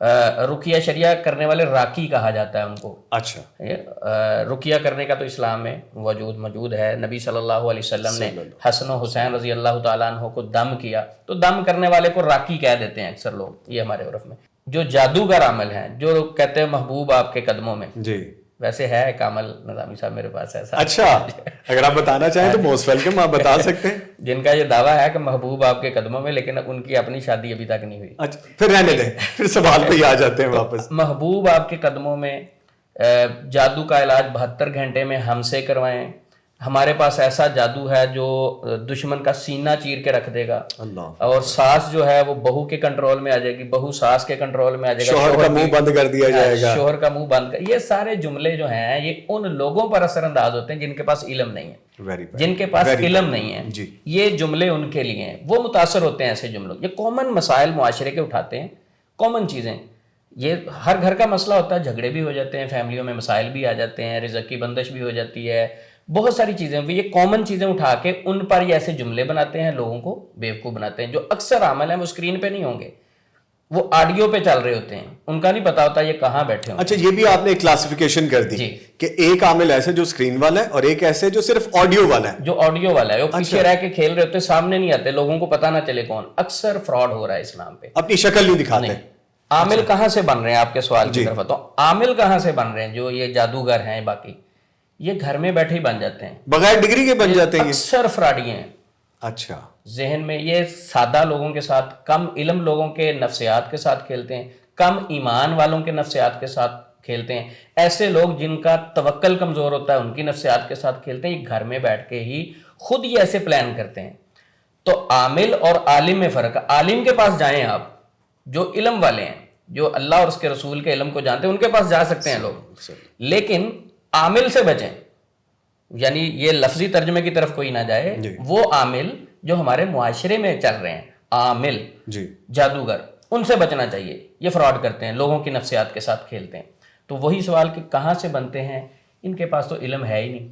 رقیہ شریعہ کرنے والے راقی کہا جاتا ہے ان کو. اچھا. رقیہ کرنے کا تو اسلام میں موجود ہے. نبی صلی اللہ علیہ وسلم نے حسن و حسین رضی اللہ تعالیٰ عنہ کو دم کیا, تو دم کرنے والے کو راقی کہہ دیتے ہیں اکثر لوگ, یہ ہمارے عرف میں. جو جادوگر عامل ہیں, جو کہتے ہیں محبوب آپ کے قدموں میں, جی ویسے ہے کامل نظامی صاحب میرے پاس ایسا. اچھا, اگر آپ بتانا چاہیں تو موسٹ ویلکم, آپ بتا سکتے ہیں. جن کا یہ دعویٰ ہے کہ محبوب آپ کے قدموں میں, لیکن ان کی اپنی شادی ابھی تک نہیں ہوئی. اچھا, پھر رہنے دیں, پھر سوال پہ ہی آ جاتے ہیں واپس. محبوب آپ کے قدموں میں, جادو کا علاج 72 گھنٹے میں ہم سے کروائیں. ہمارے پاس ایسا جادو ہے جو دشمن کا سینہ چیر کے رکھ دے گا, اللہ, اور ساس جو ہے وہ بہو کے کنٹرول میں آ جائے گی, بہو ساس کے کنٹرول میں آ جائے گا, شوہر کا منہ بند کر دیا جائے گا, شوہر کا منہ بند. یہ سارے جملے جو ہیں یہ ان لوگوں پر اثر انداز ہوتے ہیں جن کے پاس علم نہیں ہے, جن کے پاس علم نہیں ہے. یہ جملے ان کے لیے ہیں, وہ متاثر ہوتے ہیں ایسے جملوں. یہ کامن مسائل معاشرے کے اٹھاتے ہیں, کامن چیزیں. یہ ہر گھر کا مسئلہ ہوتا ہے, جھگڑے بھی ہو جاتے ہیں, فیملیوں میں مسائل بھی آ جاتے ہیں, رزق کی بندش بھی ہو جاتی ہے, بہت ساری چیزیں. یہ کامن چیزیں اٹھا کے ان پر یہ ایسے جملے بناتے ہیں, لوگوں کو بیوقوف بناتے ہیں. جو اکثر عمل ہیں وہ اسکرین پہ نہیں ہوں گے, وہ آڈیو پہ چل رہے ہوتے ہیں, ان کا نہیں پتا ہوتا یہ کہاں بیٹھے ہوں. اچھا, یہ بھی آپ نے کلاسیفیکیشن کر دی کہ ایک عامل ایسے جو اسکرین والا ہے اور ایک ایسے جو صرف آڈیو والا ہے. جو آڈیو والا ہے وہ پیچھے رہ کے کھیل رہے ہوتے, سامنے نہیں آتے, لوگوں کو پتا نہ چلے کون. اکثر فراڈ ہو رہا ہے اس نام پہ, اپنی شکل نہیں دکھاتے. عامل کہاں سے بن رہے ہیں, آپ کے سوال کی طرف تو عامل کہاں سے بن رہے ہیں؟ جو یہ جادوگر ہیں باقی, یہ گھر میں بیٹھے ہی بن جاتے ہیں, بغیر ڈگری کے بن جاتے ہیں. اکثر فراڈی ہیں. اچھا, ذہن میں یہ سادہ لوگوں کے ساتھ, کم علم لوگوں کے نفسیات کے ساتھ کھیلتے ہیں, کم ایمان والوں کے نفسیات کے ساتھ کھیلتے ہیں. ایسے لوگ جن کا توکل کمزور ہوتا ہے ان کی نفسیات کے ساتھ کھیلتے ہیں. یہ گھر میں بیٹھ کے ہی خود ہی ایسے پلان کرتے ہیں. تو عامل اور عالم میں فرق ہے. عالم کے پاس جائیں آپ, جو علم والے ہیں, جو اللہ اور اس کے رسول کے علم کو جانتے ہیں, ان کے پاس جا سکتے ہیں لوگ, لیکن عامل سے بچیں. یعنی یہ لفظی ترجمے کی طرف کوئی نہ جائے. وہ عامل جو ہمارے معاشرے میں چل رہے ہیں, عامل جادوگر, ان سے بچنا چاہیے. یہ فراڈ کرتے ہیں, لوگوں کی نفسیات کے ساتھ کھیلتے ہیں. تو وہی سوال کہ کہاں سے بنتے ہیں, ان کے پاس تو علم ہے ہی نہیں.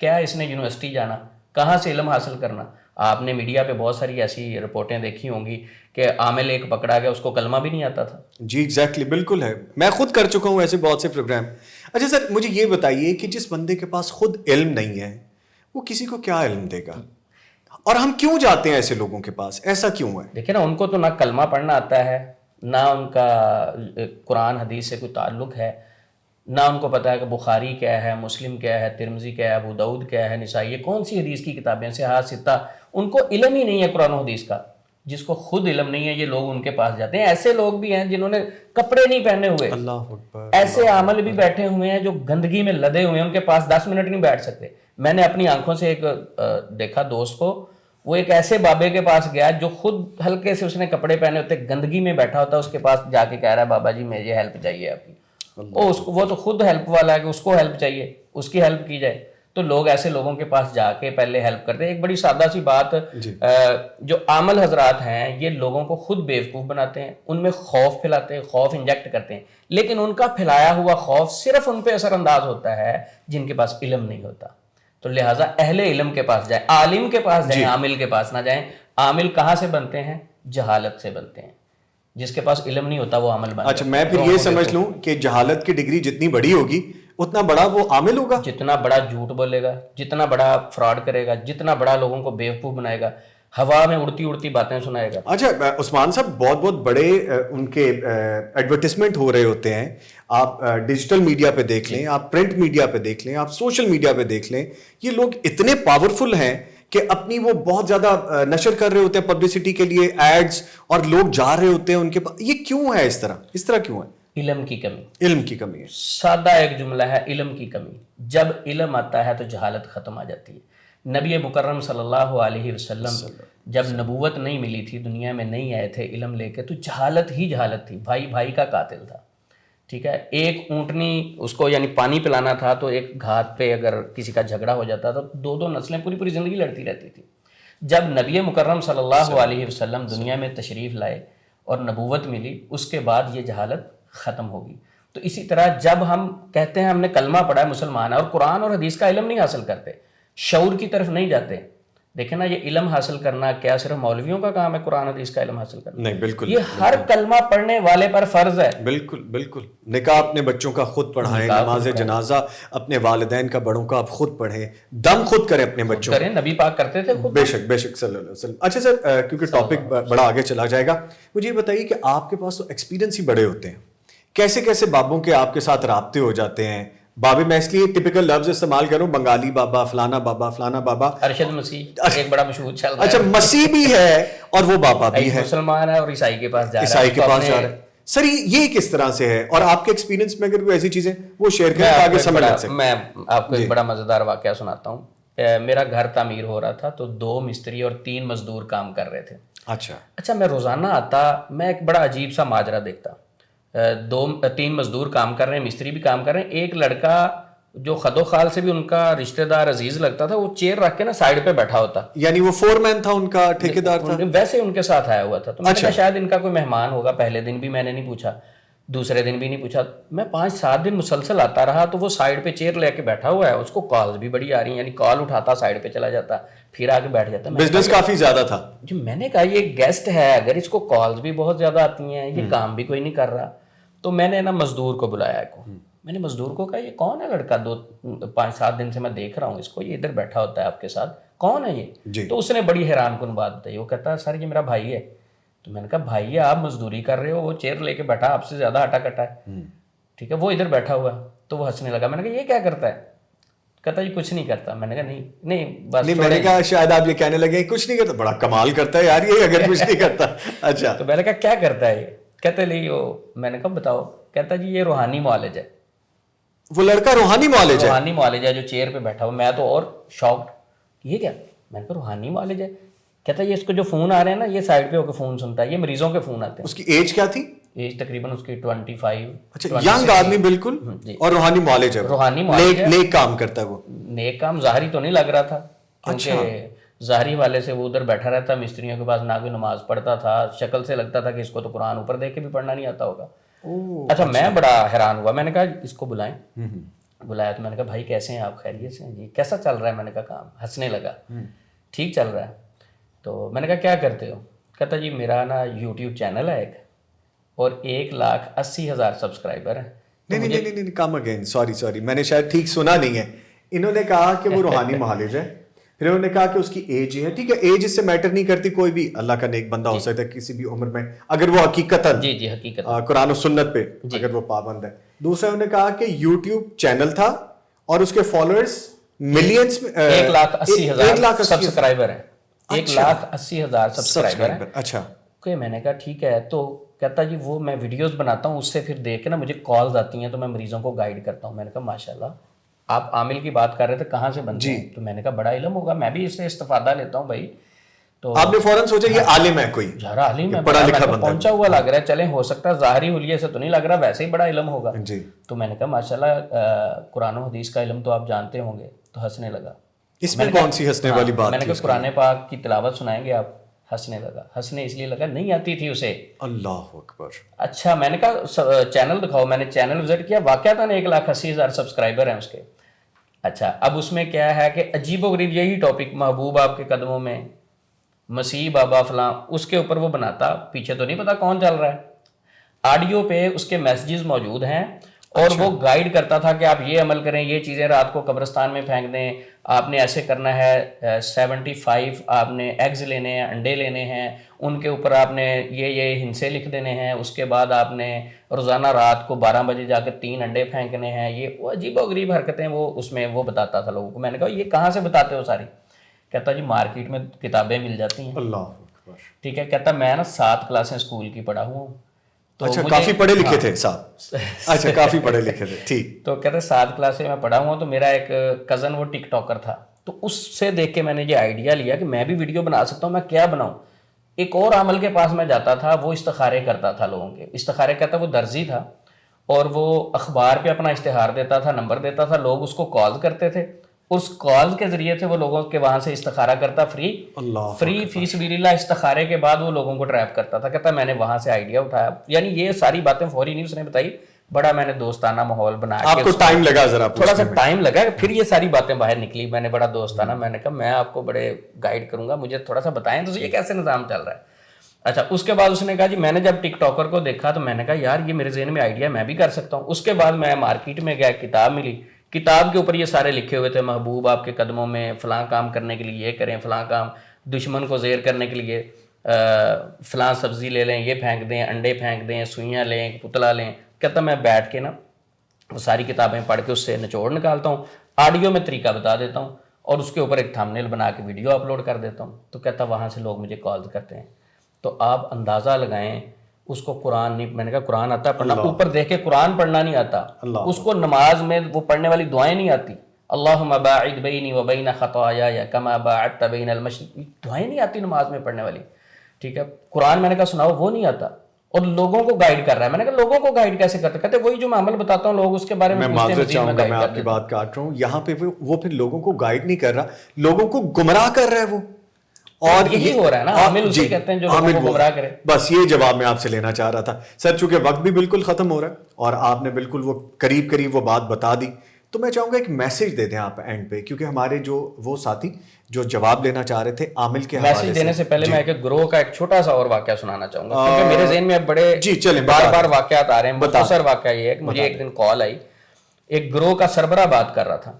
کیا اس نے یونیورسٹی جانا, کہاں سے علم حاصل کرنا؟ آپ نے میڈیا پہ بہت ساری ایسی رپورٹیں دیکھی ہوں گی کہ عامل ایک پکڑا گیا, اس کو کلمہ بھی نہیں آتا تھا. جی ایگزیکٹلی, بالکل ہے, میں خود کر چکا ہوں ایسے بہت سے پروگرام. اچھا سر, مجھے یہ بتائیے کہ جس بندے کے پاس خود علم نہیں ہے وہ کسی کو کیا علم دے گا, اور ہم کیوں جاتے ہیں ایسے لوگوں کے پاس, ایسا کیوں ہے؟ دیکھیں نا, ان کو تو نہ کلمہ پڑھنا آتا ہے, نہ ان کا قرآن حدیث سے کوئی تعلق ہے, نہ ان کو پتا ہے کہ بخاری کیا ہے, مسلم کیا ہے, ترمذی کیا ہے, ابو داؤد کیا ہے, نسائی, یہ کون سی حدیث کی کتابیں, صحاح ستہ. ان کو علم ہی نہیں ہے قرآن و حدیث کا. جس کو خود علم نہیں ہے, یہ لوگ ان کے پاس جاتے ہیں. ایسے لوگ بھی ہیں جنہوں نے کپڑے نہیں پہنے ہوئے, اللہ اکبر, ایسے عامل بھی بیٹھے ہوئے ہیں جو گندگی میں لدے ہوئے ہیں, ان کے پاس 10 منٹ نہیں بیٹھ سکتے. میں نے اپنی آنکھوں سے ایک دیکھا دوست کو, وہ ایک ایسے بابے کے پاس گیا جو خود ہلکے سے اس نے کپڑے پہنے ہوتے, گندگی میں بیٹھا ہوتا, اس کے پاس جا کے کہہ رہا ہے بابا جی مجھے ہیلپ چاہیے آپ کی. وہ تو خود ہیلپ والا ہے کہ اس کو ہیلپ چاہیے, اس کی ہیلپ کی جائے. تو لوگ ایسے لوگوں کے پاس جا کے پہلے ہیلپ کرتے ہیں. ایک بڑی سادہ سی بات, جو عامل حضرات ہیں یہ لوگوں کو خود بیوقوف بناتے ہیں, ان میں خوف پھیلاتے ہیں, خوف انجیکٹ کرتے ہیں, لیکن ان کا پھیلایا ہوا خوف صرف ان پہ اثر انداز ہوتا ہے جن کے پاس علم نہیں ہوتا. تو لہٰذا اہل علم کے پاس جائیں, عالم کے پاس جائیں, عامل کے پاس نہ جائیں. عامل کہاں سے بنتے ہیں؟ جہالت سے بنتے ہیں. جس کے پاس علم نہیں ہوتا وہ عامل بنتا ہے. اچھا, میں پھر یہ سمجھ لوں کہ جہالت کی ڈگری جتنی بڑی ہوگی اتنا بڑا وہ عامل ہوگا. جتنا بڑا جھوٹ بولے گا, جتنا بڑا فراڈ کرے گا, جتنا بڑا لوگوں کو بیوقوف بنائے گا, ہوا میں اڑتی اڑتی باتیں سنائے گا. اچھا عثمان صاحب, بہت بہت بڑے ان کے ایڈورٹیزمنٹ ہو رہے ہوتے ہیں. آپ ڈیجیٹل میڈیا پہ دیکھ لیں, آپ پرنٹ میڈیا پہ دیکھ لیں, آپ سوشل میڈیا پہ دیکھ لیں, یہ لوگ اتنے پاورفل ہیں کہ اپنی وہ بہت زیادہ نشر کر رہے ہوتے ہیں پبلسٹی کے لیے, ایڈز, اور لوگ جا رہے ہوتے ہیں ان کے پاس. یہ کیوں ہے اس طرح کیوں ہے؟ علم کی کمی. علم کی کمی ہے. سادہ ایک جملہ ہے, علم کی کمی. جب علم آتا ہے تو جہالت ختم آ جاتی ہے. نبی مکرم صلی اللہ علیہ وسلم جب نبوت نہیں ملی تھی, دنیا میں نہیں آئے تھے علم لے کے, تو جہالت ہی جہالت تھی. بھائی بھائی کا قاتل تھا. ٹھیک ہے, ایک اونٹنی اس کو یعنی پانی پلانا تھا, تو ایک گھاٹ پہ اگر کسی کا جھگڑا ہو جاتا تو 2 نسلیں پوری زندگی لڑتی رہتی تھی. جب نبی مکرم صلی اللہ علیہ وسلم دنیا میں تشریف لائے اور نبوت ملی, اس کے بعد یہ جہالت ختم ہوگی. تو اسی طرح جب ہم کہتے ہیں ہم نے کلمہ پڑھا ہے, مسلمان ہے, اور قرآن اور حدیث کا علم نہیں حاصل کرتے, شعور کی طرف نہیں جاتے, دیکھیں نا یہ علم حاصل کرنا کیا صرف مولویوں کا کام ہے قرآن حدیث کا علم حاصل کرنا؟ نہیں بالکل، یہ ہر کلمہ پڑھنے والے پر فرض ہے. بالکل بالکل. نکاح اپنے بچوں کا خود پڑھائیں، نماز جنازہ اپنے والدین کا بڑوں کا آپ خود پڑھیں، دم خود کریں اپنے بچوں کریں. نبی پاک کرتے تھے خود. بے شک بے شک صلی اللہ علیہ وسلم. اچھا سر، کیونکہ ٹاپک بڑا آگے چلا جائے گا، مجھے یہ بتائیے کہ آپ کے پاس تو ایکسپیرینس ہی بڑے ہوتے ہیں، کیسے کیسے بابوں کے آپ کے ساتھ رابطے ہو جاتے ہیں؟ بابے میں اس لیے ٹپیکل لفظ استعمال کروں، بنگالی بابا، فلانا بابا، فلانا بابا. ارشد مسیح ایک بڑا مشہور چل رہا ہے. اچھا مسیح بھی ہے اور وہ بابا بھی ہے، مسلمان ہے اور عیسائی کے پاس جا رہا ہے. عیسائی کے پاس جا رہا ہے. سر یہ کس طرح سے ہے؟ اور آپ کے ایکسپیرینس میں اگر کوئی ایسی چیزیں وہ شیئر کریں آگے سمجھ سکتے. میں آپ کو ایک بڑا مزیدار واقعہ سناتا ہوں. میرا گھر تعمیر ہو رہا تھا تو 2 مستری اور 3 مزدور کام کر رہے تھے. اچھا میں روزانہ آتا، میں ایک بڑا عجیب سا ماجرا دیکھتا. 3 مزدور کام کر رہے ہیں، مستری بھی کام کر رہے ہیں. ایک لڑکا جو خد و خال سے بھی ان کا رشتہ دار عزیز لگتا تھا، وہ چیئر رکھ کے نا سائڈ پہ بیٹھا ہوتا. یعنی وہ فور مین تھا، ان کا ٹھیکیدار تھا، ویسے ان کے ساتھ آیا ہوا تھا. تو میں نے کہا شاید ان کا کوئی مہمان ہوگا. پہلے دن بھی میں نے نہیں پوچھا، دوسرے دن بھی نہیں پوچھا. میں 5-7 دن مسلسل آتا رہا تو وہ سائڈ پہ چیئر لے کے بیٹھا ہوا ہے. اس کو کالز بھی بڑی آ رہی ہیں، یعنی کال اٹھاتا سائڈ پہ چلا جاتا پھر آ کے بیٹھ جاتا. بزنس کافی زیادہ تھا. جو میں نے کہا یہ گیسٹ ہے، اگر اس کو کالز بھی بہت زیادہ آتی ہیں، یہ کام بھی کوئی نہیں کر رہا. تو میں نے نا مزدور کو بلایا کو. میں نے مزدور کو کہا یہ کون ہے لڑکا، 5-7 دن سے میں دیکھ رہا ہوں اس کو، یہ ادھر بیٹھا ہوتا ہے آپ کے ساتھ، کون ہے یہ؟ تو اس نے بڑی حیران کن بات بتائی. وہ کہتا ہے سر یہ میرا بھائی ہے. تو میں نے کہا بھائی ہے، آپ مزدوری کر رہے ہو، وہ چیئر لے کے بیٹھا آپ سے زیادہ ہٹا کٹا ہے، ٹھیک ہے، وہ ادھر بیٹھا ہوا ہے. تو وہ ہنسنے لگا. میں نے کہا یہ کیا کرتا ہے؟ کہتا یہ کچھ نہیں کرتا. میں نے کہا نہیں بس. میں نے کہا شاید آپ یہ کہنے لگے کچھ نہیں کرتا، بڑا کمال کرتا ہے یار یہ اگر کچھ نہیں کرتا. اچھا. تو میں نے کہا کیا کرتا ہے یہ؟ کہتے نہیں وہ. میں نے کہا بتاؤ. کہتا جی یہ روحانی معالج ہے. وہ لڑکا روحانی معالج ہے؟ روحانی معالج ہے جو چیئر پہ بیٹھا ہوا. میں تو اور شاکڈ، یہ کیا؟ میں نے کہا روحانی معالج ہے. کہتا ہے یہ اس کو جو فون آ رہے ہیں نا یہ سائڈ پہ ہو کے فون سنتا ہے، یہ مریضوں کے فون آتے ہیں. اس کی ایج کیا تھی؟ ایج تقریباً اس کی 25. اچھا ینگ آدمی بالکل. اور روحانی معالج ہے، روحانی معالج ہے، نیک کام کرتا ہے. وہ نیک کام ظاہری تو نہیں لگ رہا تھا، کیونکہ ظاہری والے سے وہ ادھر بیٹھا رہتا مستریوں کے پاس، نہ کوئی نماز پڑھتا تھا. شکل سے لگتا تھا کہ اس کو تو قرآن اوپر دیکھ کے بھی پڑھنا نہیں آتا ہوگا. اچھا میں بڑا حیران ہوا. میں نے کہا اس کو بلائیں. بلایا تو میں نے کہا بھائی کیسے ہیں آپ؟ خیریت سے ہیں جی. کیسا چل رہا ہے؟ میں نے کہا کام. ہنسنے لگا. ٹھیک چل رہا ہے. تو میں نے کہا کیا کرتے ہو؟ کہتا جی میرا نا یوٹیوب چینل ہے ایک اور 1,80,000 سبسکرائبر ہیں. نہیں کم اگین، سوری میں نے شاید ٹھیک سنا نہیں ہے. انہوں نے کہا کہ وہ روحانی معالج ہے، پھر انہوں نے کہا کہ اس کی ایج ہے. ٹھیک ہے، ایج اس سے میٹر نہیں کرتی، کوئی بھی اللہ کا نیک بندہ ہو سکتا ہے کسی بھی عمر میں اگر وہ حقیقتاً جی حقیقت قرآن و سنت پہ اگر وہ پابند ہے. دوسرا انہوں نے کہا کہ یوٹیوب چینل تھا اور اس کے فالوورز ملینز میں 1,80,000 سبسکرائبر ہیں. 1,80,000 سبسکرائبر ہیں. اچھا. میں نے کہا ٹھیک ہے. تو کہتا جی وہ میں ویڈیوز بناتا ہوں، اس سے پھر دیکھ کے نا مجھے کالز آتی ہیں تو میں مریضوں کو گائیڈ کرتا ہوں. میں نے کہا ماشاء اللہ آپ عامل کی بات کر رہے تھے، کہاں سے بنتے ہیں؟ تو میں نے کہا بڑا علم ہوگا، میں بھی اس سے استفادہ لیتا ہوں بھائی. تو آپ نے فوراً سوچا یہ عالم ہے، کوئی یار عالم ہے، پڑھا لکھا بندہ پہنچا ہوا لگ رہا ہے. چلیں ہو سکتا ہے ظاہری حلیے سے تو نہیں لگ رہا، ویسے ہی بڑا علم ہوگا. تو میں نے کہا ماشاء اللہ قرآن و حدیث کا علم تو آپ جانتے ہوں گے. تو ہنسنے لگا. اس میں کون سی ہنسنے والی بات؟ میں نے کہا قرآن پاک کی تلاوت سنائیں گے آپ؟ ہنسنے لگا. ہنسنے اس لیے لگا نہیں آتی تھی اسے. اللہ اکبر. اچھا میں نے کہا چینل دکھاؤ. میں نے چینل وزٹ کیا، واقعہ 1,80,000 سبسکرائبر ہیں اس کے. اچھا اب اس میں کیا ہے کہ عجیب و غریب یہی ٹاپک محبوب آپ کے قدموں میں، مسیح بابا فلاں، اس کے اوپر وہ بناتا. پیچھے تو نہیں پتا کون چل رہا ہے. آڈیو پہ اس کے میسیجز موجود ہیں اور وہ گائیڈ کرتا تھا کہ آپ یہ عمل کریں، یہ چیزیں رات کو قبرستان میں پھینک دیں، آپ نے ایسے کرنا ہے. 75 آپ نے ایگز لینے ہیں، انڈے لینے ہیں، ان کے اوپر آپ نے یہ ہنسے لکھ دینے ہیں. اس کے بعد آپ نے روزانہ رات کو 12 بجے جا کے 3 انڈے پھینکنے ہیں. یہ وہ عجیب و غریب حرکتیں وہ اس میں وہ بتاتا تھا لوگوں کو. میں نے کہا یہ کہاں سے بتاتے ہو ساری؟ کہتا جی مارکیٹ میں کتابیں مل جاتی ہیں. اللہ اکبر. ٹھیک ہے. کہتا میں نا 7 کلاسیں اسکول کی پڑھا ہوں. اچھا کافی پڑھے لکھے تھے صاحب. اچھا کافی پڑھے لکھے تھے. ٹھیک. تو کہتے 7 کلاسیں میں پڑھا ہوں. تو میرا ایک کزن وہ ٹک ٹاکر تھا، تو اس سے دیکھ کے میں نے یہ آئیڈیا لیا کہ میں بھی ویڈیو بنا سکتا ہوں. میں کیا بناؤں؟ ایک اور عامل کے پاس میں جاتا تھا، وہ استخارے کرتا تھا لوگوں کے. استخارے کہتا وہ درزی تھا اور وہ اخبار پہ اپنا اشتہار دیتا تھا، نمبر دیتا تھا، لوگ اس کو کال کرتے تھے. اس کال کے ذریعے سے وہ لوگوں کے وہاں سے استخارہ کرتا فری فی سبیل اللہ. استخارے کے بعد وہ لوگوں کو ٹریپ کرتا تھا. کہتا میں نے وہاں سے آئیڈیا اٹھایا. یعنی یہ ساری باتیں فوری نہیں اس نے بتائی، بڑا میں نے دوستانہ ماحول بنا کے, آپ کو ٹائم لگا ذرا تھوڑا سا ٹائم لگا, پھر یہ ساری باتیں باہر نکلی. میں نے بڑا دوستانہ, میں نے کہا میں آپ کو بڑے گائیڈ کروں گا, مجھے تھوڑا سا بتائیں تو یہ کیسے نظام چل رہا ہے. اچھا, اس کے بعد اس نے کہا جی میں نے جب ٹک ٹاکر کو دیکھا تو میں نے کہا یار یہ میرے ذہن میں آئیڈیا, میں بھی کر سکتا ہوں. اس کے بعد میں مارکیٹ میں گیا, کتاب ملی, کتاب کے اوپر یہ سارے لکھے ہوئے تھے, محبوب آپ کے قدموں میں, فلاں کام کرنے کے لیے یہ کریں, فلاں کام, دشمن کو زیر کرنے کے لیے فلاں سبزی لے لیں, یہ پھینک دیں, انڈے پھینک دیں, سوئیاں لیں, پتلا لیں. کہتا میں بیٹھ کے نا وہ ساری کتابیں پڑھ کے اس سے نچوڑ نکالتا ہوں, آڈیو میں طریقہ بتا دیتا ہوں اور اس کے اوپر ایک تھمبنیل بنا کے ویڈیو اپلوڈ کر دیتا ہوں. تو کہتا وہاں سے لوگ مجھے کال کرتے ہیں. تو آپ اندازہ لگائیں, اس کو قرآن نہیں, میں نے کہا قرآن آتا ہے پڑھنا, اوپر دیکھ کے قرآن پڑھنا نہیں آتا, اس کو نماز میں وہ پڑھنے والی دعائیں نہیں آتی, اللہم باعد بینی و بین خطایا کما باعدت بین المشرق, دعائیں نہیں آتی نماز میں پڑھنے والی. ٹھیک ہے, قرآن میں نے کہا سناؤ, وہ نہیں آتا, اور لوگوں کو گائیڈ کر رہا ہے. میں نے کہا لوگوں کو گائیڈ کیسے کرتے, کہتے وہی جو میں عمل بتاتا ہوں لوگ اس کے بارے میں پوچھتے ہیں, مزید میں میں آپ کی بات کاٹ رہا ہوں, یہاں پہ وہ پھر لوگوں کو گائیڈ نہیں کر رہا, لوگوں کو گمراہ کر رہا ہے وہ. اور یہی ہو رہا ہے نا, عامل اسے کہتے ہیں جو لوگوں کو گمراہ کرے. بس یہ جواب میں آپ سے لینا چاہ رہا تھا سر, چونکہ وقت بھی بالکل ختم ہو رہا ہے اور آپ نے بالکل وہ قریب وہ بات بتا دی, تو میں چاہوں گا ایک میسج دے دیں آپ اینڈ پہ, کیونکہ ہمارے جو وہ ساتھی جو جواب لینا چاہ رہے تھے عامل کے حوالے سے. میسج دینے سے پہلے میں ایک گروہ کا ایک چھوٹا سا اور واقعہ سنانا چاہوں گا, کیونکہ میرے ذہن میں بڑے بار واقعات آ رہے ہیں. مختصر واقعہ یہ ہے کہ مجھے ایک دن کال آئی, ایک گروہ کا سربراہ بات کر رہا تھا,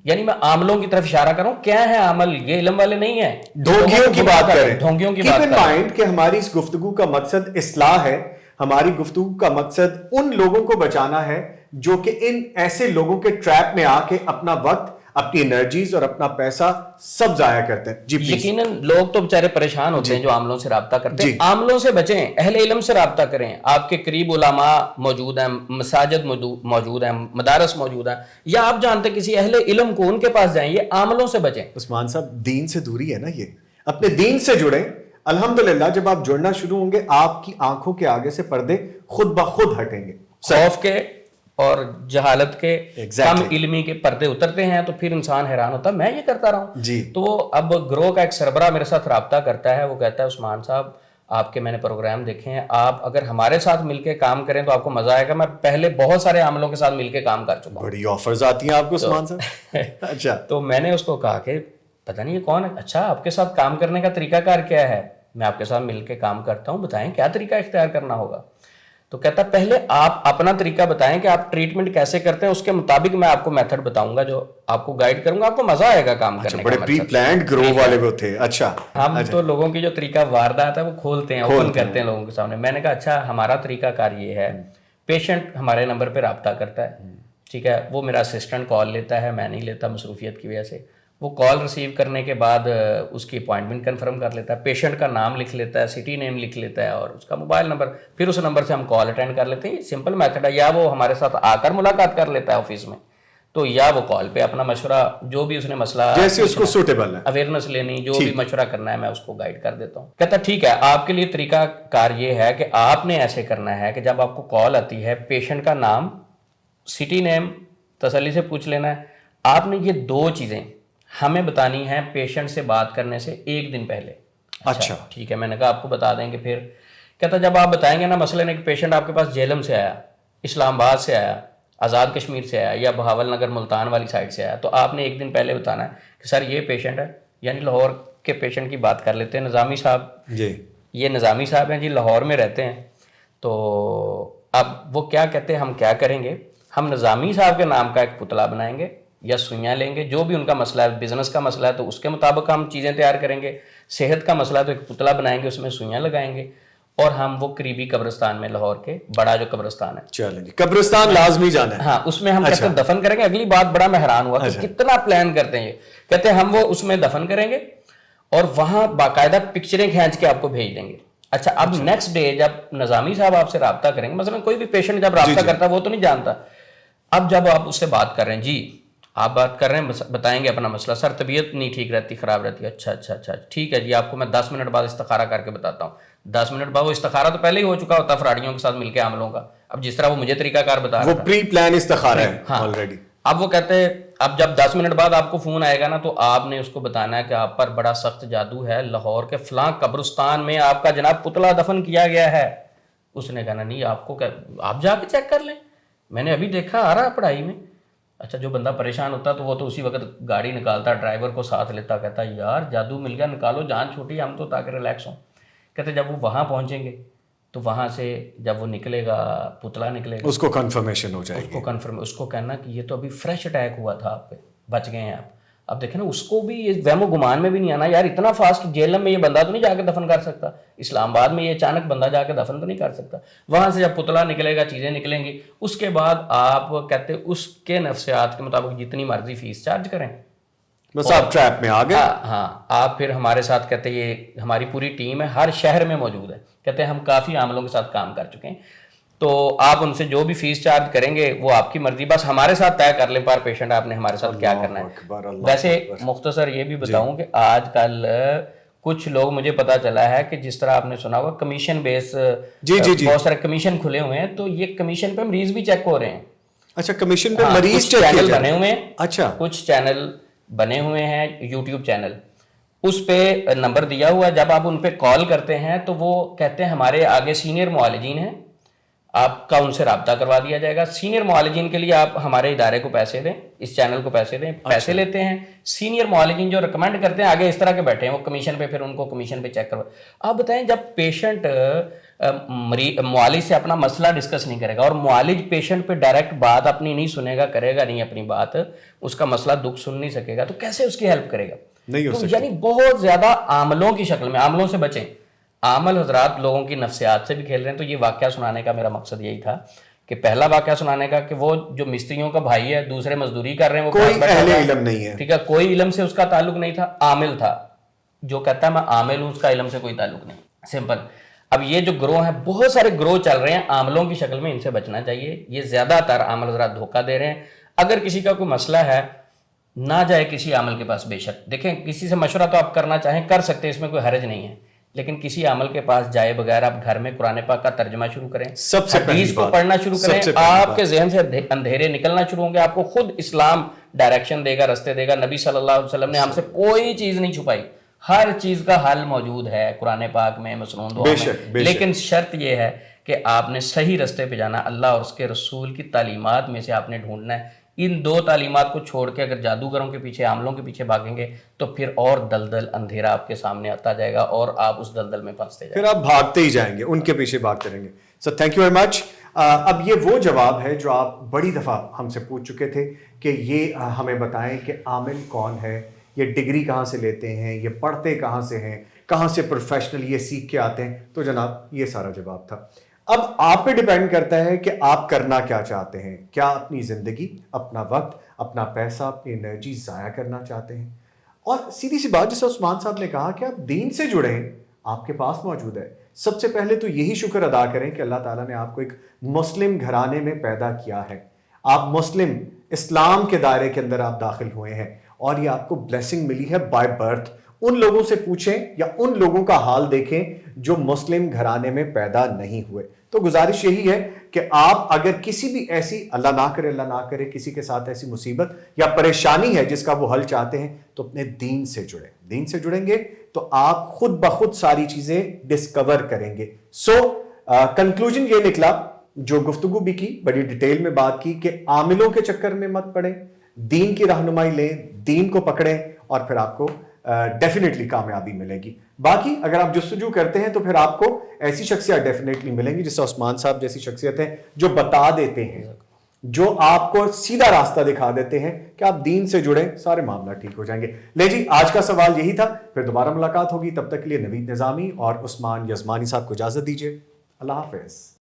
یعنی میں عاملوں کی طرف اشارہ کر رہا ہوں, کیا ہے عامل, یہ علم والے نہیں ہیں, ڈھونگیوں کی بات کریں, ڈھونگیوں کی کیپ بات ان مائنڈ کہ ہماری اس گفتگو کا مقصد اصلاح ہے, ہماری گفتگو کا مقصد ان لوگوں کو بچانا ہے جو کہ ان ایسے لوگوں کے ٹریپ میں آ کے اپنا وقت, اپنی انرجیز اور اپنا پیسہ سب ضائع کرتے ہیں. جی یقیناً لوگ تو بےچارے پریشان ہوتے ہیں جو عاملوں سے رابطہ کرتے ہیں. عاملوں سے بچیں, اہل علم سے رابطہ کریں. آپ کے قریب علماء موجود ہیں, مساجد موجود ہیں, مدارس موجود ہیں, یا آپ جانتے کسی اہل علم کو, ان کے پاس جائیں. یہ عاملوں سے بچیں. عثمان صاحب دین سے دوری ہے نا, یہ اپنے دین سے جڑیں. الحمدللہ جب آپ جڑنا شروع ہوں گے آپ کی آنکھوں کے آگے سے پردے خود بخود ہٹیں گے. خوف کے اور جہالت کے, کم علمی کے پردے اترتے ہیں, تو پھر انسان حیران ہوتا ہے میں یہ کرتا رہا ہوں. تو وہ اب گروہ کا ایک سربراہ میرے ساتھ رابطہ کرتا ہے, وہ کہتا ہے عثمان صاحب آپ کے میں نے پروگرام دیکھے ہیں, آپ اگر ہمارے ساتھ مل کے کام کریں تو آپ کو مزہ آئے گا. میں پہلے بہت سارے عاملوں کے ساتھ مل کے کام کر چکا ہوں. بڑی آفرز آتی ہیں آپ کو عثمان صاحب. اچھا, تو میں نے اس کو کہا کہ پتہ نہیں یہ کون ہے, اچھا آپ کے ساتھ کام کرنے کا طریقہ کار کیا ہے, میں آپ کے ساتھ مل کے کام کرتا ہوں, بتائیں کیا طریقہ اختیار کرنا ہوگا. تو کہتا پہلے آپ اپنا طریقہ بتائیں کہ آپ ٹریٹمنٹ کیسے کرتے ہیں, اس کے مطابق میں آپ کو میتھڈ بتاؤں گا جو آپ کو گائیڈ کروں گا, آپ کو مزہ آئے گا کام کرنے کا. بڑے پری پلانڈ گروہ والے وہ تھے. اچھا, ہم تو لوگوں کی جو طریقہ واردات ہے وہ کھولتے ہیں, اوپن کرتے ہیں لوگوں کے سامنے. میں نے کہا اچھا ہمارا طریقہ کار یہ ہے, پیشنٹ ہمارے نمبر پہ رابطہ کرتا ہے, ٹھیک ہے, وہ میرا اسسٹنٹ کال لیتا ہے, میں نہیں لیتا مصروفیت کی وجہ سے. وہ کال ریسیو کرنے کے بعد اس کی اپوائنٹمنٹ کنفرم کر لیتا ہے, پیشنٹ کا نام لکھ لیتا ہے, سٹی نیم لکھ لیتا ہے اور اس کا موبائل نمبر, پھر اس نمبر سے ہم کال اٹینڈ کر لیتے ہیں. سمپل میتھڈ ہے. یا وہ ہمارے ساتھ آ کر ملاقات کر لیتا ہے آفس میں, تو یا وہ کال پہ اپنا مشورہ جو بھی اس نے مسئلہ جیسے اس کو سوٹیبل ہے, اویئرنیس لینی, جو بھی مشورہ کرنا ہے میں اس کو گائیڈ کر دیتا ہوں. کہتا ٹھیک ہے, آپ کے لیے طریقہ کار یہ ہے کہ آپ نے ایسے کرنا ہے کہ جب آپ کو کال آتی ہے, پیشنٹ کا نام, سٹی نیم تسلی سے پوچھ لینا ہے. آپ نے یہ دو چیزیں ہمیں بتانی ہے پیشنٹ سے بات کرنے سے ایک دن پہلے. اچھا ٹھیک ہے, میں نے کہا آپ کو بتا دیں گے. پھر کہتا جب آپ بتائیں گے نا, مثلاً ایک پیشنٹ آپ کے پاس جہلم سے آیا, اسلام آباد سے آیا, آزاد کشمیر سے آیا, یا بہاول نگر ملتان والی سائڈ سے آیا, تو آپ نے ایک دن پہلے بتانا ہے کہ سر یہ پیشنٹ ہے, یعنی لاہور کے پیشنٹ کی بات کر لیتے ہیں, نظامی صاحب جی, یہ نظامی صاحب ہیں جی, لاہور میں رہتے ہیں. تو اب وہ کیا کہتے ہیں, ہم کیا کریں گے, ہم نظامی صاحب کے نام کا ایک پتلا بنائیں گے یا سوئیاں لیں گے, جو بھی ان کا مسئلہ ہے, بزنس کا مسئلہ ہے تو اس کے مطابق ہم چیزیں تیار کریں گے. صحت کا مسئلہ ہے تو ایک پتلا بنائیں گے, اس میں سوئیاں لگائیں گے, اور ہم وہ قریبی قبرستان میں, لاہور کے بڑا جو قبرستان ہے, چلیں جی, قبرستان لازمی جانا ہے, ہاں اس میں ہم کہتے ہیں دفن کریں گے. اگلی بات بڑا میں حیران ہوا کہ کتنا پلان کرتے ہیں یہ, کہتے ہیں ہم وہ اس میں دفن کریں گے اور وہاں باقاعدہ پکچریں کھینچ کے آپ کو بھیج دیں گے. اچھا, اب نیکسٹ ڈے جب نظامی صاحب آپ سے رابطہ کریں گے, مثلا کوئی بھی پیشنٹ جب رابطہ کرتا ہے وہ تو نہیں جانتا, اب جب آپ اس سے بات کر رہے ہیں, جی آپ بات کر رہے ہیں, بتائیں گے اپنا مسئلہ, سر طبیعت نہیں ٹھیک رہتی, خراب رہتی ہے, اچھا ٹھیک ہے جی, آپ کو میں 10 منٹ بعد استخارہ کر کے بتاتا ہوں. 10 منٹ بعد وہ استخارہ تو پہلے ہی ہو چکا ہوتا فراڈیوں کے ساتھ مل کے عاملوں کا, اب جس طرح وہ مجھے طریقہ کار بتا رہا وہ پری پلان استخارہ ہے آلریڈی. اب وہ کہتے ہیں اب جب 10 منٹ بعد آپ کو فون آئے گا نا, تو آپ نے اس کو بتانا ہے کہ آپ پر بڑا سخت جادو ہے, لاہور کے فلاں قبرستان میں آپ کا جناب پتلا دفن کیا گیا ہے. اس نے کہا نہیں آپ کو آپ جا کے چیک کر لیں, میں نے ابھی دیکھا آ رہا پڑھائی میں. اچھا جو بندہ پریشان ہوتا تو وہ تو اسی وقت گاڑی نکالتا, ڈرائیور کو ساتھ لیتا, کہتا یار جادو مل گیا, نکالو جان چھوٹی ہم تو تاکہ ریلیکس ہوں. کہتے جب وہ وہاں پہنچیں گے تو وہاں سے جب وہ نکلے گا, پتلا نکلے گا, اس کو کنفرمیشن ہو جائے گی, اس کو کہنا کہ یہ تو ابھی فریش اٹیک ہوا تھا آپ پہ, بچ گئے ہیں آپ. اب دیکھیں نا, اس کو بھی یہ وہم و گمان میں بھی نہیں آنا یار اتنا فاسٹ جیلم میں یہ بندہ تو نہیں جا کے دفن کر سکتا, اسلام آباد میں یہ اچانک بندہ جا کے دفن تو نہیں کر سکتا. وہاں سے جب پتلا نکلے گا, چیزیں نکلیں گی, اس کے بعد آپ کہتے اس کے نفسیات کے مطابق جتنی مرضی فیس چارج کریں, بس آپ ٹریپ میں آ گئے. ہاں آپ پھر ہمارے ساتھ کہتے یہ ہماری پوری ٹیم ہے, ہر شہر میں موجود ہے, کہتے ہیں ہم کافی عاملوں کے ساتھ کام کر چکے ہیں, تو آپ ان سے جو بھی فیس چارج کریں گے وہ آپ کی مرضی, بس ہمارے ساتھ طے کر لیں پر پیشنٹ آپ نے ہمارے ساتھ کیا کرنا ہے. ویسے مختصر یہ بھی بتاؤں کہ آج کل کچھ لوگ مجھے پتا چلا ہے کہ جس طرح آپ نے سنا ہوگا کمیشن بیس, بہت سارے کمیشن کھلے ہوئے ہیں, تو یہ کمیشن پہ مریض بھی چیک ہو رہے ہیں. اچھا کمیشن پہ مریض چینل بنے ہوئے ہیں, اچھا کچھ چینل بنے ہوئے ہیں یوٹیوب چینل, اس پہ نمبر دیا ہوا ہے, جب آپ ان پہ کال کرتے ہیں تو وہ کہتے ہیں ہمارے آگے سینئر معالجین ہیں, آپ کا ان سے رابطہ کروا دیا جائے گا. سینئر معالجین کے لیے آپ ہمارے ادارے کو پیسے دیں, اس چینل کو پیسے دیں, پیسے لیتے ہیں. سینئر معالجین جو ریکمینڈ کرتے ہیں آگے اس طرح کے بیٹھے ہیں, وہ کمیشن پہ, پھر ان کو کمیشن پہ چیک کروا. آپ بتائیں جب پیشنٹ معالج سے اپنا مسئلہ ڈسکس نہیں کرے گا, اور معالج پیشنٹ پہ ڈائریکٹ بات اپنی نہیں سنے گا, کرے گا نہیں اپنی بات, اس کا مسئلہ دکھ سن نہیں سکے گا, تو کیسے اس کی ہیلپ کرے گا؟ نہیں ہو سکتا. یعنی بہت زیادہ عاملوں کی شکل میں, عاملوں سے بچیں. عامل حضرات لوگوں کی نفسیات سے بھی کھیل رہے ہیں. تو یہ واقعہ سنانے کا میرا مقصد یہی تھا کہ پہلا واقعہ سنانے کا کہ وہ جو مستریوں کا بھائی ہے, دوسرے مزدوری کر رہے ہیں, وہ کوئی اہل علم نہیں ہے, ٹھیک ہے, کوئی علم سے اس کا تعلق نہیں تھا, عامل تھا. جو کہتا ہے میں عامل ہوں, اس کا علم سے کوئی تعلق نہیں, سمپل. اب یہ جو گروہ ہیں, بہت سارے گروہ چل رہے ہیں عاملوں کی شکل میں, ان سے بچنا چاہیے. یہ زیادہ تر عامل حضرات دھوکہ دے رہے ہیں. اگر کسی کا کوئی مسئلہ ہے, نہ جائے کسی عامل کے پاس. بے شک دیکھیں, کسی سے مشورہ تو آپ کرنا چاہیں کر سکتے ہیں, اس میں کوئی حرج نہیں ہے, لیکن کسی عامل کے پاس جائے بغیر آپ گھر میں قرآن پاک کا ترجمہ شروع کریں, حدیث کو پڑھنا شروع کریں, آپ کے ذہن سے اندھیرے نکلنا شروع ہوں گے. آپ کو خود اسلام ڈائریکشن دے گا, رستے دے گا. نبی صلی اللہ علیہ وسلم نے ہم سے کوئی چیز نہیں چھپائی, ہر چیز کا حل موجود ہے قرآن پاک میں, مسنون دعا میں. لیکن شرط یہ ہے کہ آپ نے صحیح رستے پہ جانا, اللہ اور اس کے رسول کی تعلیمات میں سے آپ نے ڈھونڈنا ہے. ان دو تعلیمات کو چھوڑ کے اگر جادوگروں کے پیچھے, عاملوں کے پیچھے بھاگیں گے تو پھر اور دلدل اندھیرا آپ کے سامنے آتا جائے گا, اور آپ اس دلدل میں پھنستے جائیں گے, پھر آپ بھاگتے ہی جائیں گے, ان کے پیچھے بھاگتے رہیں گے. Sir thank you very much. اب یہ وہ جواب ہے جو آپ بڑی دفعہ ہم سے پوچھ چکے تھے کہ یہ ہمیں بتائیں کہ عامل کون ہے, یہ ڈگری کہاں سے لیتے ہیں, یہ پڑھتے کہاں سے ہیں, کہاں سے پروفیشنل یہ سیکھ کے آتے ہیں. تو جناب یہ سارا جواب تھا. اب آپ پہ ڈیپینڈ کرتا ہے کہ آپ کرنا کیا چاہتے ہیں. کیا اپنی زندگی, اپنا وقت, اپنا پیسہ, اپنی انرجی ضائع کرنا چاہتے ہیں؟ اور سیدھی سی بات, جیسے عثمان صاحب نے کہا کہ آپ دین سے جڑے ہیں, آپ کے پاس موجود ہے. سب سے پہلے تو یہی شکر ادا کریں کہ اللہ تعالیٰ نے آپ کو ایک مسلم گھرانے میں پیدا کیا ہے. آپ مسلم اسلام کے دائرے کے اندر آپ داخل ہوئے ہیں, اور یہ آپ کو بلیسنگ ملی ہے بائی برتھ. ان لوگوں سے پوچھیں یا ان لوگوں کا حال دیکھیں جو مسلم گھرانے میں پیدا نہیں ہوئے. تو گزارش یہی ہے کہ آپ اگر کسی بھی ایسی, اللہ نہ کرے کسی کے ساتھ ایسی مصیبت یا پریشانی ہے جس کا وہ حل چاہتے ہیں, تو اپنے دین سے جڑیں. دین سے جڑیں گے تو آپ خود بخود ساری چیزیں ڈسکور کریں گے. سو کنکلوژن یہ نکلا, جو گفتگو بھی کی, بڑی ڈیٹیل میں بات کی کہ عاملوں کے چکر میں مت پڑیں, دین کی رہنمائی لیں, دین کو پکڑیں, اور پھر آپ کو ڈیفینیٹلی کامیابی ملے گی. باقی اگر آپ جستجو کرتے ہیں تو پھر آپ کو ایسی شخصیت ڈیفینیٹلی ملیں گی, جس سے عثمان صاحب جیسی شخصیت ہیں جو بتا دیتے ہیں, جو آپ کو سیدھا راستہ دکھا دیتے ہیں کہ آپ دین سے جڑیں, سارے معاملہ ٹھیک ہو جائیں گے. لے جی, آج کا سوال یہی تھا. پھر دوبارہ ملاقات ہوگی, تب تک کے لیے نوید نظامی اور عثمان یزمانی صاحب کو اجازت دیجیے. اللہ حافظ.